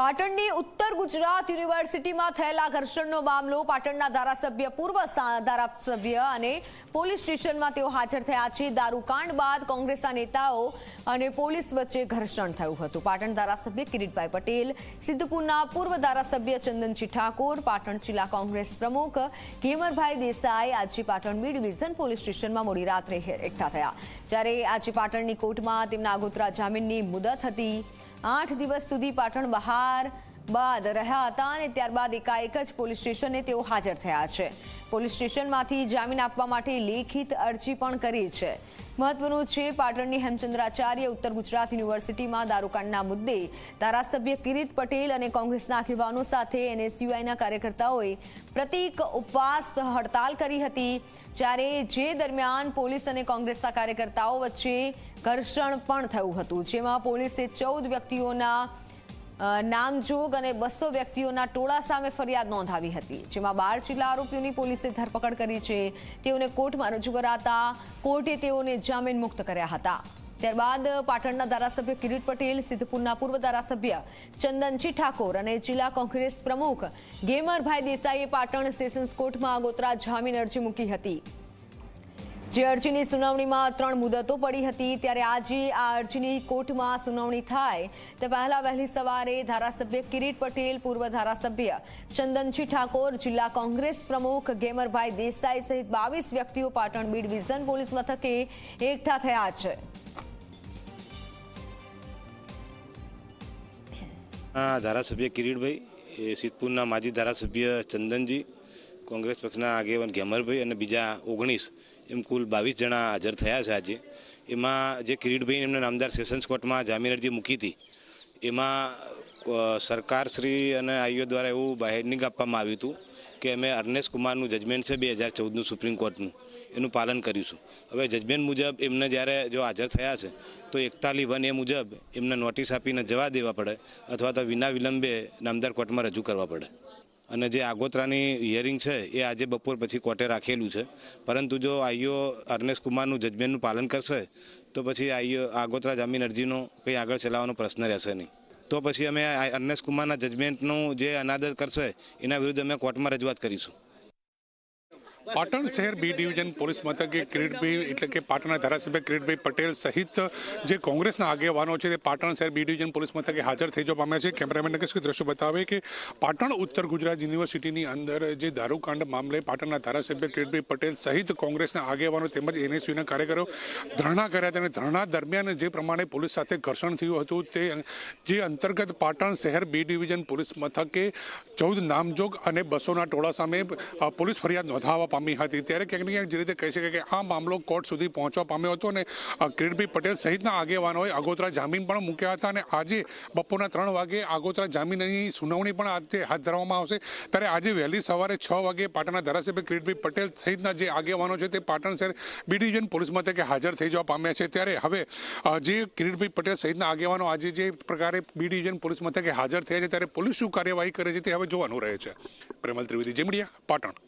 પાટણની ઉત્તર ગુજરાત યુનિવર્સિટીમાં થયેલા ઘર્ષણનો મામલો પાટણના ધારાસભ્ય પૂર્વ ધારાસભ્ય અને પોલીસ સ્ટેશનમાં તેઓ હાજર થયા છે। દારૂકાંડ બાદ કોંગ્રેસના નેતાઓ અને પોલીસ વચ્ચે ઘર્ષણ થયું હતું। પાટણ ધારાસભ્ય કિરીટભાઈ પટેલ, સિદ્ધપુરના પૂર્વ ધારાસભ્ય ચંદનજી ઠાકોર, પાટણ જિલ્લા કોંગ્રેસ પ્રમુખ ગેમરભાઈ દેસાઈ આજે પાટણ બી ડિવિઝન પોલીસ સ્ટેશનમાં મોડી રાત્રે એકઠા થયા। જ્યારે આજે પાટણની કોર્ટમાં તેમના આગોતરા જામીનની મુદત હતી। 8 દિવસ સુધી પાટણ બહાર બાદ રહ્યા હતા અને ત્યારબાદ એકાએક જ પોલીસ સ્ટેશને તેઓ હાજર થયા છે। પોલીસ સ્ટેશનમાંથી જામીન આપવા માટે લેખિત અરજી પણ કરી છે। મહત્વનું છે, પાટણની હેમચંદ્રાચાર્ય ઉત્તર ગુજરાત યુનિવર્સિટીમાં દારૂકાંડના મુદ્દે ધારાસભ્ય કિરીટ પટેલ અને કોંગ્રેસના આગેવાનો સાથે એનએસયુઆઈના કાર્યકર્તાઓએ પ્રતીક ઉપવાસ હડતાલ કરી હતી। જ્યારે જે દરમિયાન પોલીસ અને કોંગ્રેસના કાર્યકર્તાઓ વચ્ચે ઘર્ષણ પણ થયું હતું, જેમાં પોલીસે 14 વ્યક્તિઓના નામજોગ અને 200 વ્યક્તિઓના ટોળા સામે ફરિયાદ નોંધાવી હતી, જેમાં 12 જેટલા આરોપીઓની પોલીસે ધરપકડ કરી છે। તેઓને કોર્ટમાં રજૂ કરાતા કોર્ટે તેઓને જામીન મુક્ત કર્યા હતા। ત્યારબાદ પાટણના ધારાસભ્ય કિરીટ પટેલ, સિદ્ધપુરના પૂર્વ ધારાસભ્ય ચંદનજી ઠાકોર અને જિલ્લા કોંગ્રેસ પ્રમુખ ગેમરભાઈ દેસાઈએ પાટણ સેશન્સ કોર્ટમાં આગોતરા જામીન અરજી મૂકી હતી। જે અરજીની સુનાવણીમાં 3 મુદતો પડી હતી, ત્યારે આજે આ અરજીની કોર્ટમાં સુનાવણી થાય તે પહેલા વહેલી સવારે ધારાસભ્ય કિરીટ પટેલ, પૂર્વ ધારાસભ્ય ચંદનજી ઠાકોર, જિલ્લા કોંગ્રેસ પ્રમુખ ગેમરભાઈ દેસાઈ સહિત 22 વ્યક્તિઓ પાટણ બી ડિવિઝન પોલીસ મથકે એકઠા થયા છે। ધારાસભ્ય કિરીટભાઈ, સિદ્ધપુરના માજી ધારાસભ્ય ચંદનજી, કોંગ્રેસ પક્ષના આગેવાન ગેમરભાઈ અને બીજા 19 એમ કુલ 22 જણા હાજર થયા છે। આજે એમાં જે કિરીટભાઈ એમને નામદાર સેશન્સ કોર્ટમાં જામીન અરજી મૂકી હતી, એમાં સરકારશ્રી અને આઈઓ દ્વારા એવું બાહેરનિંગ આપવામાં આવ્યું હતું કે અમે અર્નેશ કુમારનું જજમેન્ટ છે 2014નું સુપ્રીમ કોર્ટનું, એનું પાલન કરીશું। હવે જજમેન્ટ મુજબ એમને જ્યારે જો હાજર થયા છે તો 41(1) એ મુજબ એમને નોટિસ આપીને જવા દેવા પડે અથવા તો વિના વિલંબે નામદાર કોર્ટમાં રજૂ કરવા પડે। અને જે આગોતરાની હિયરિંગ છે એ આજે બપોર પછી કોર્ટે રાખેલું છે, પરંતુ જો આઈઓ અર્નેશ કુમારનું જજમેન્ટનું પાલન કરશે તો પછી આઈઓ આગોતરા જામીન અરજીનો કંઈ આગળ ચલાવવાનો પ્રશ્ન રહેશે નહીં। તો પછી અમે અર્નેશ કુમારના જજમેન્ટનું જે અનાદર કરશે એના વિરુદ્ધ અમે કોર્ટમાં રજૂઆત કરીશું। પાટણ શહેર બી ડિવિઝન પોલીસ મથકે કિરીટભાઈ એટલે કે પાટણના ધારાસભ્ય કિરીટભાઈ પટેલ સહિત જે કોંગ્રેસના આગેવાનો છે તે પાટણ શહેર બી ડિવિઝન પોલીસ મથકે હાજર થઈ જવા પામ્યા છે। કેમેરામેન નકેશ દ્રશ્યો બતાવે કે પાટણ ઉત્તર ગુજરાત યુનિવર્સિટીની અંદર જે દારૂકાંડ મામલે પાટણના ધારાસભ્ય કિરીટભાઈ પટેલ સહિત કોંગ્રેસના આગેવાનો તેમજ એનએસયુના કાર્યકરો ધરણા કર્યા હતા અને ધરણા દરમિયાન જે પ્રમાણે પોલીસ સાથે ઘર્ષણ થયું હતું તે જે અંતર્ગત પાટણ શહેર બી ડિવિઝન પોલીસ મથકે 14 નામજોગ અને 200ના ટોળા સામે પોલીસ ફરિયાદ નોંધાવવા પામી હતી। ત્યારે ક્યાંક ને ક્યાંક જે રીતે કહી શકાય કે આ મામલો કોર્ટ સુધી પહોંચવા પામ્યો હતો અને કિરીટભાઈ પટેલ સહિતના આગેવાનોએ આગોતરા જામીન પણ મૂક્યા હતા અને આજે બપોરના 3 વાગે આગોતરા જામીનની સુનાવણી પણ આજે હાથ ધરવામાં આવશે। ત્યારે આજે વહેલી સવારે 6 વાગે પાટણના ધારાસભ્ય કિરીટભાઈ પટેલ સહિતના જે આગેવાનો છે તે પાટણ શહેર બી ડિવિઝન પોલીસ મથકે હાજર થઈ જવા પામ્યા છે। ત્યારે હવે જે કિરીટભાઈ પટેલ સહિતના આગેવાનો આજે જે પ્રકારે બી ડિવિઝન પોલીસ મથકે હાજર થયા છે, ત્યારે પોલીસ શું કાર્યવાહી કરે છે તે હવે જોવાનું રહે છે। પ્રેમલ ત્રિવેદી, જે મીડિયા, પાટણ।